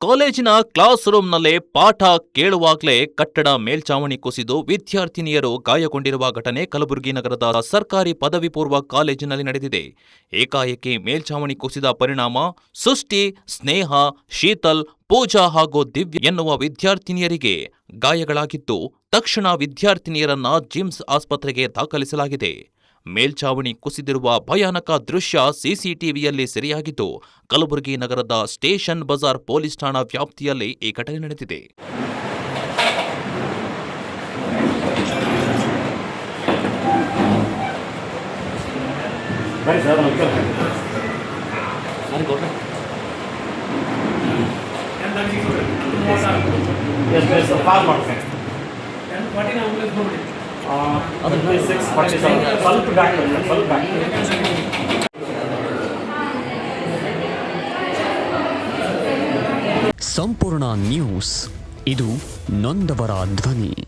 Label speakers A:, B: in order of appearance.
A: ಕಾಲೇಜಿನ ಕ್ಲಾಸ್ ರೂಂನಲ್ಲೇ ಪಾಠ ಕೇಳುವಾಗಲೇ ಕಟ್ಟಡ ಮೇಲ್ಚಾವಣಿ ಕುಸಿದು ವಿದ್ಯಾರ್ಥಿನಿಯರು ಗಾಯಗೊಂಡಿರುವ ಘಟನೆ ಕಲಬುರಗಿ ನಗರದ ಸರ್ಕಾರಿ ಪದವಿ ಪೂರ್ವ ಕಾಲೇಜಿನಲ್ಲಿ ನಡೆದಿದೆ. ಏಕಾಏಕಿ ಮೇಲ್ಚಾವಣಿ ಕುಸಿದ ಪರಿಣಾಮ ಸೃಷ್ಟಿ, ಸ್ನೇಹ, ಶೀತಲ್, ಪೂಜಾ ಹಾಗೂ ದಿವ್ಯ ಎನ್ನುವ ವಿದ್ಯಾರ್ಥಿನಿಯರಿಗೆ ಗಾಯಗಳಾಗಿದ್ದು, ತಕ್ಷಣ ವಿದ್ಯಾರ್ಥಿನಿಯರನ್ನ ಜಿಮ್ಸ್ ಆಸ್ಪತ್ರೆಗೆ ದಾಖಲಿಸಲಾಗಿದೆ. ಮೇಲ್ಚಾವಣಿ ಕುಸಿದಿರುವ ಭಯಾನಕ ದೃಶ್ಯ ಸಿಸಿಟಿವಿಯಲ್ಲಿ ಸೆರೆಯಾಗಿದ್ದು, ಕಲಬುರಗಿ ನಗರದ ಸ್ಟೇಷನ್ ಬಜಾರ್ ಪೊಲೀಸ್ ಠಾಣಾ ವ್ಯಾಪ್ತಿಯಲ್ಲಿ ಈ ಘಟನೆ ನಡೆದಿದೆ.
B: ಸಂಪೂರ್ಣ ನ್ಯೂಸ್, ಇದು ನೊಂದವರ ಧ್ವನಿ.